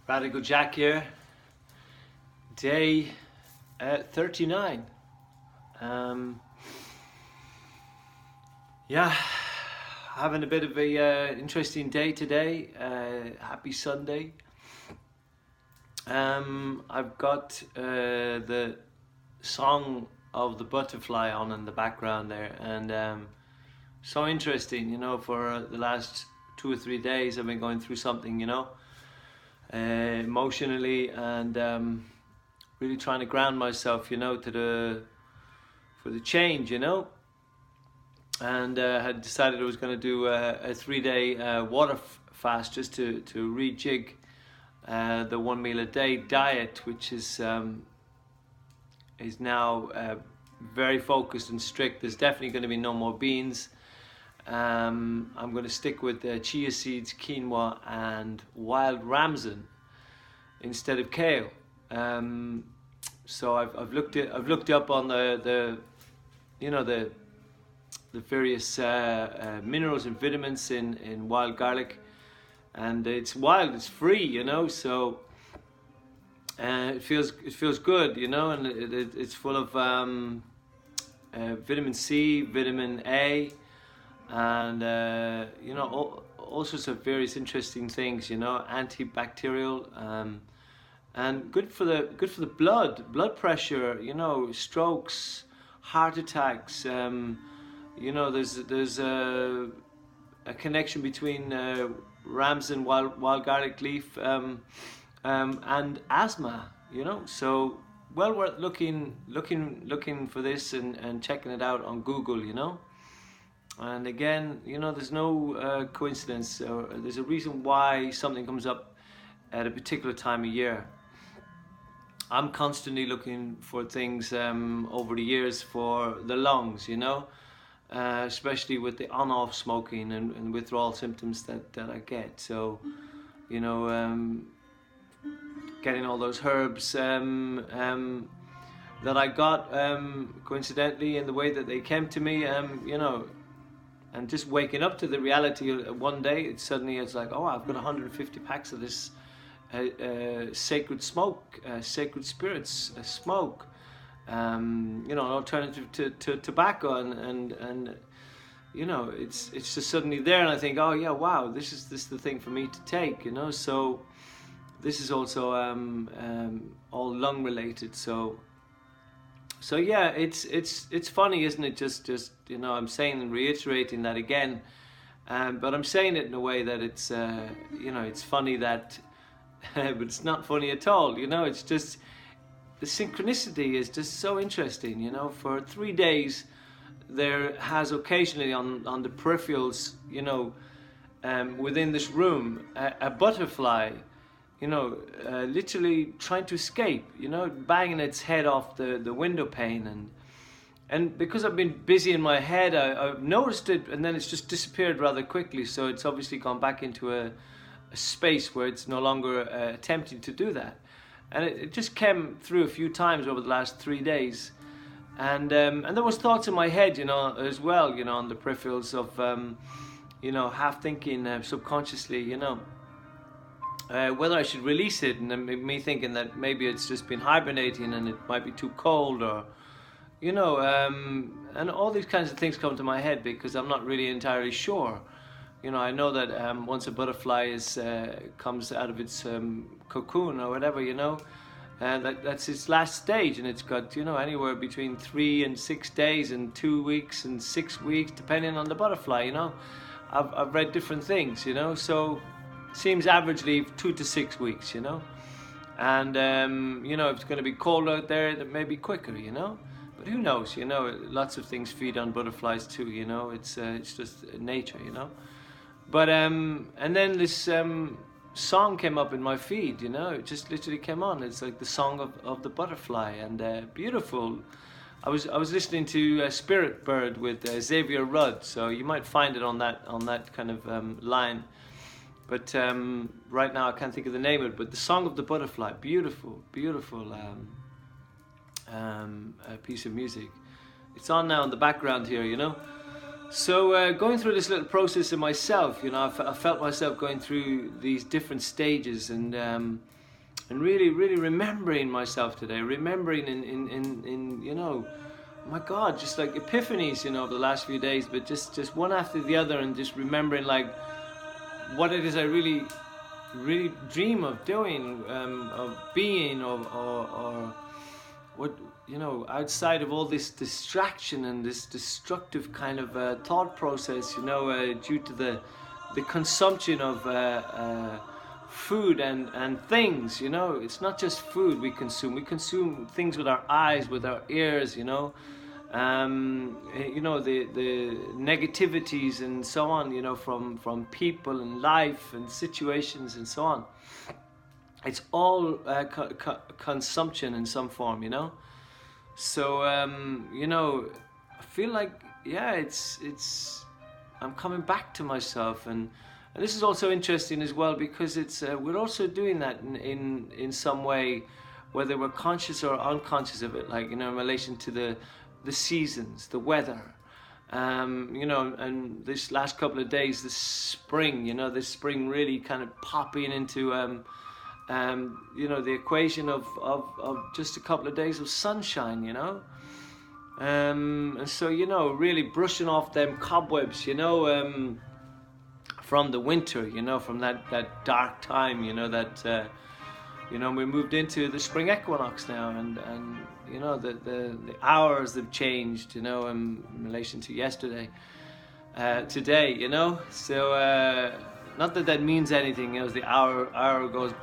Radical Jack here, day 39. Yeah, having a bit of a interesting day today. Happy Sunday. I've got the song of the butterfly on in the background there, and so interesting, for the last 2 or 3 days I've been going through something, emotionally, and really trying to ground myself, for the change, and had decided I was going to do a 3-day water fast just to rejig the 1 meal a day diet, which is now very focused and strict. There's definitely going to be no more beans. I'm going to stick with chia seeds, quinoa, and wild ramson instead of kale. So I've looked up on the various minerals and vitamins in wild garlic, and it's wild, it's free, so it feels good, and it's full of vitamin C, vitamin A, and all sorts of various interesting things, antibacterial, and good for the blood pressure, strokes, heart attacks. There's a connection between ramson, wild garlic leaf, and asthma, so well worth looking for this and checking it out on Google, and again, there's no coincidence, or there's a reason why something comes up at a particular time of year. I'm constantly looking for things over the years for the lungs, especially with the on-off smoking and withdrawal symptoms that I get. So, getting all those herbs that I got coincidentally in the way that they came to me, and just waking up to the reality of one day, it's like, oh, I've got 150 packs of this sacred smoke, sacred spirits smoke, an alternative to tobacco, and it's just suddenly there, and I think, oh yeah, wow, this is the thing for me to take, so this is also all lung related, so yeah, it's funny, isn't it? Just I'm saying and reiterating that again, but I'm saying it in a way that it's it's funny that but it's not funny at all, it's just the synchronicity is just so interesting, for 3 days there has occasionally on the peripherals, within this room, a butterfly, literally trying to escape, banging its head off the window pane, and because I've been busy in my head, I've noticed it, and then it's just disappeared rather quickly, so it's obviously gone back into a space where it's no longer attempting to do that, and it just came through a few times over the last 3 days, and there was thoughts in my head, as well, on the peripherals of half thinking subconsciously, whether I should release it, and me thinking that maybe it's just been hibernating and it might be too cold, or and all these kinds of things come to my head because I'm not really entirely sure. I know that once a butterfly comes out of its cocoon or whatever, that's its last stage, and it's got anywhere between 3 and 6 days and 2 weeks and 6 weeks, depending on the butterfly. I've read different things, so seems averagely 2 to 6 weeks, and if it's going to be cold out there, it may be quicker, but who knows, lots of things feed on butterflies too, it's just nature, But and then this song came up in my feed, it just literally came on. It's like the song of the butterfly, and beautiful. I was listening to Spirit Bird with Xavier Rudd, so you might find it on that kind of line. But right now I can't think of the name of it. But the song of the butterfly, beautiful piece of music. It's on now in the background here, So going through this little process of myself, I felt myself going through these different stages, and and really remembering myself today, remembering in you know, my God, just like epiphanies, you know, over the last few days, but just one after the other, and just remembering like what it is I really dream of doing, of being, or what, you know, outside of all this distraction and this destructive kind of thought process, you know, due to the consumption of food and things, you know. It's not just food we consume things with our eyes, with our ears, you know. You know, the negativities and so on, you know, from people and life and situations and so on. It's all consumption in some form, you know. So you know, I feel like, yeah, it's I'm coming back to myself, and this is also interesting as well, because it's we're also doing that in some way, whether we're conscious or unconscious of it, like, you know, in relation to the seasons, the weather, you know, and this last couple of days, the spring, you know, this spring really kind of popping into you know, the equation of just a couple of days of sunshine, you know. And so, you know, really brushing off them cobwebs, you know, from the winter, you know, from that dark time, you know, that you know, we moved into the spring equinox now, and you know, the hours have changed, you know, in relation to yesterday, today, you know. So not that means anything, you know, as the hour goes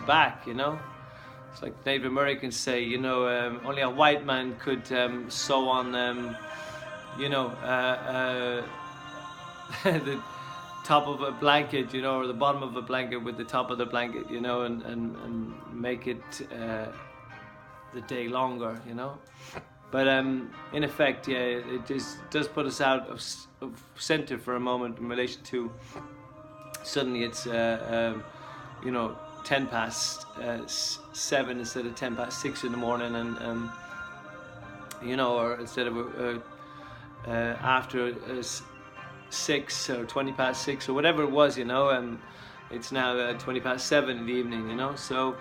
back, you know. It's like Native Americans say, you know, only a white man could sew on, you know, the top of a blanket, you know, or the bottom of a blanket with the top of the blanket, you know, and make it the day longer, you know. But in effect, yeah, it just does put us out of center for a moment in relation to suddenly it's you know, 7 instead of 6 in the morning, and you know, or instead of after 6 or 6 or whatever it was, you know, it's now 7 in the evening, you know. So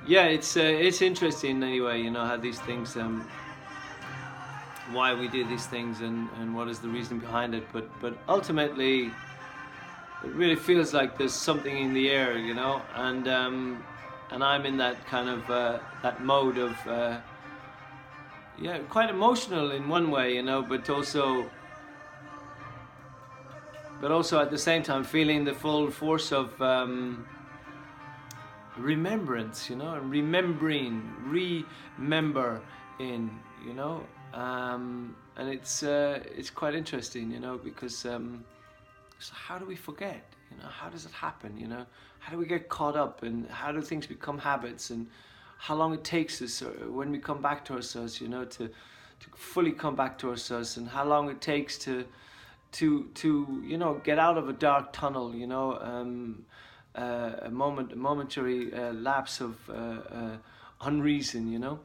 yeah, it's interesting anyway, you know, how these things, why we do these things, and what is the reason behind it, but ultimately it really feels like there's something in the air, you know, and I'm in that kind of that mode of yeah, quite emotional in one way, you know, but also at the same time feeling the full force of remembrance, you know, and remember in, you know, and it's quite interesting, you know, because so how do we forget, you know, how does it happen, you know, how do we get caught up, and how do things become habits, and how long it takes us when we come back to ourselves, you know, to fully come back to ourselves, and how long it takes to you know, get out of a dark tunnel, you know, a momentary lapse of unreason, you know,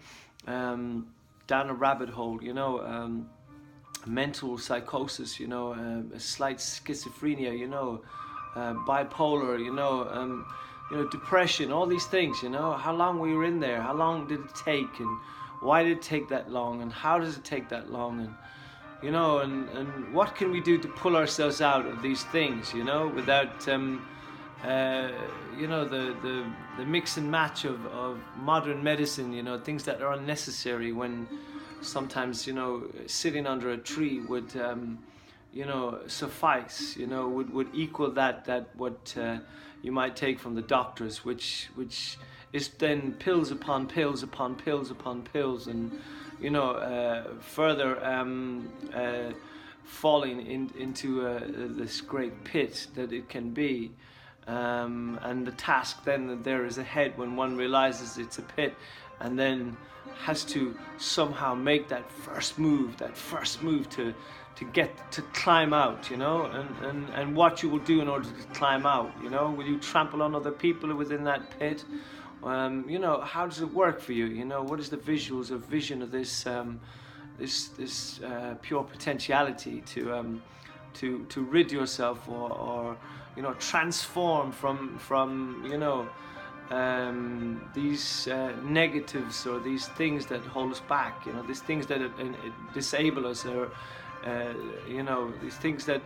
down a rabbit hole, you know, mental psychosis, you know, a slight schizophrenia, you know, bipolar, you know, depression, all these things, you know. How long we were in there, how long did it take, and why did it take that long, and how does it take that long, and you know, and what can we do to pull ourselves out of these things, you know, without you know, the mix and match of modern medicine, you know, things that are unnecessary, when sometimes, you know, sitting under a tree would you know, suffice, you know, would equal that what you might take from the doctors, which is then pills upon pills upon pills upon pills, and you know, further falling into this great pit that it can be, and the task then that there is ahead when one realizes it's a pit, and then has to somehow make that first move to climb out, you know, and what you will do in order to climb out, you know. Will you trample on other people within that pit? You know, how does it work for you? You know, what is the vision of this this pure potentiality to rid yourself or you know, transform from you know, these negatives or these things that hold us back, you know, these things that disable us, or you know, these things that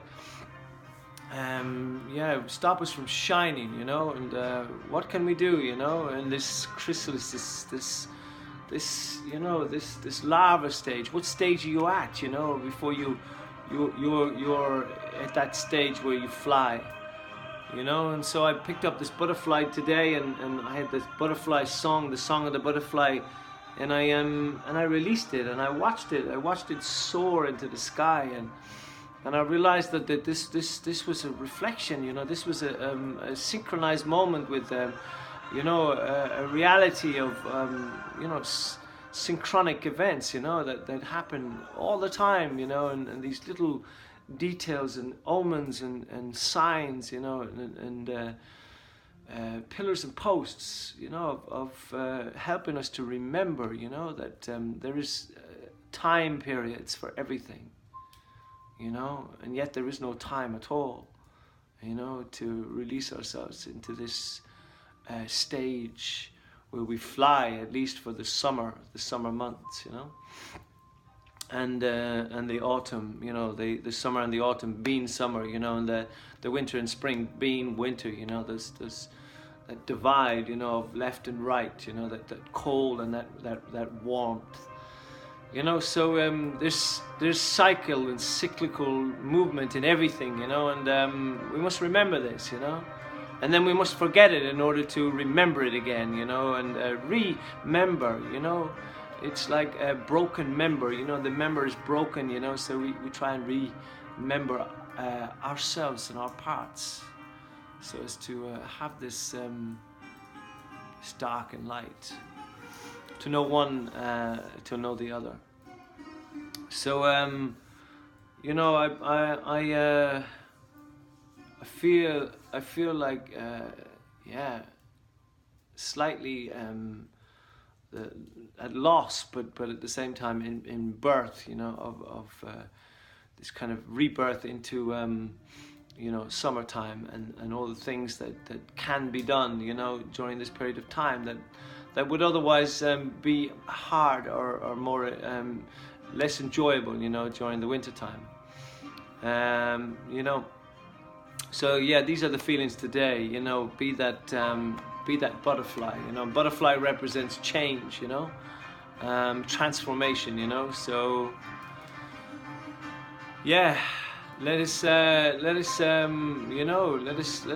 yeah, stop us from shining, you know. And what can we do, you know? And this chrysalis, this you know, this larva stage. What stage are you at, you know, before you're at that stage where you fly, you know? And so I picked up this butterfly today, and I had this butterfly song, the song of the butterfly, and I released it, and I watched it soar into the sky, and I realized that this was a reflection, you know. This was a synchronized moment with you know, a reality of you know, synchronic events, you know, that happen all the time, you know, and these little details and omens and signs, you know, and pillars and posts, you know, of helping us to remember, you know, that there is time periods for everything, you know, and yet there is no time at all, you know, to release ourselves into this stage where we fly, at least for the summer months, you know. And the autumn, you know, the summer and the autumn being summer, you know, and the winter and spring being winter, you know. There's that divide, you know, of left and right, you know, that cold and that warmth, you know. So there's cycle and cyclical movement in everything, you know, and we must remember this, you know. And then we must forget it in order to remember it again, you know, and remember, you know. It's like a broken member, you know, the member is broken, you know, so we try and remember ourselves and our parts, so as to have this dark and light, to know one, to know the other. So, you know, I feel like, yeah, slightly at loss, but at the same time in birth, you know, of this kind of rebirth into, you know, summertime and all the things that can be done, you know, during this period of time that would otherwise be hard or more less enjoyable, you know, during the winter time, you know. So yeah, these are the feelings today, you know. Be that butterfly, you know. Butterfly represents change, you know, transformation, you know. So yeah, let us you know, let us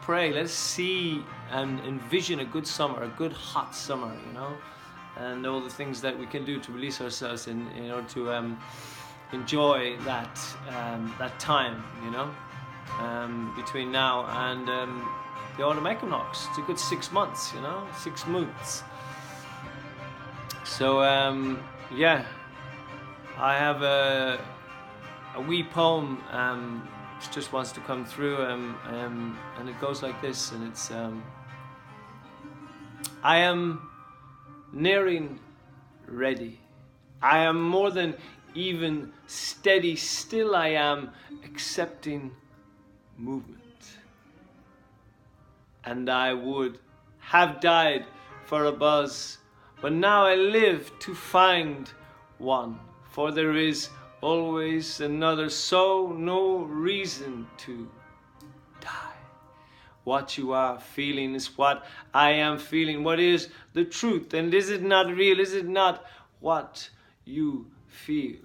pray. Let us see and envision a good summer, a good hot summer, you know, and all the things that we can do to release ourselves in order to enjoy that time, you know, between now and the autumn equinox. It's a good 6 months, you know, 6 months. So yeah, I have a wee poem which just wants to come through, and it goes like this, and it's I am nearing ready. I am more than even steady, still I am accepting movement. And I would have died for a buzz, but now I live to find one, for there is always another, so no reason to die. What you are feeling is what I am feeling. What is the truth? And is it not real? Is it not what you feel?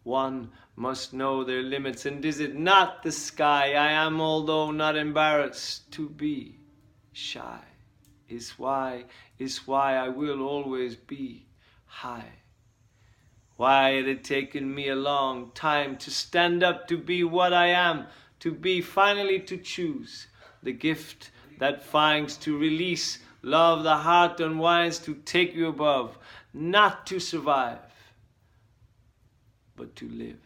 One must know their limits, and is it not the sky? I am, although not embarrassed, to be shy. Is why I will always be high. Why it had taken me a long time to stand up, to be what I am, to be, finally to choose the gift that finds to release love. The heart unwinds to take you above, not to survive, but to live.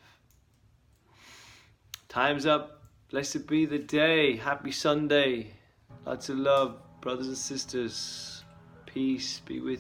Time's up. Blessed be the day. Happy Sunday. Lots of love, brothers and sisters. Peace be with you.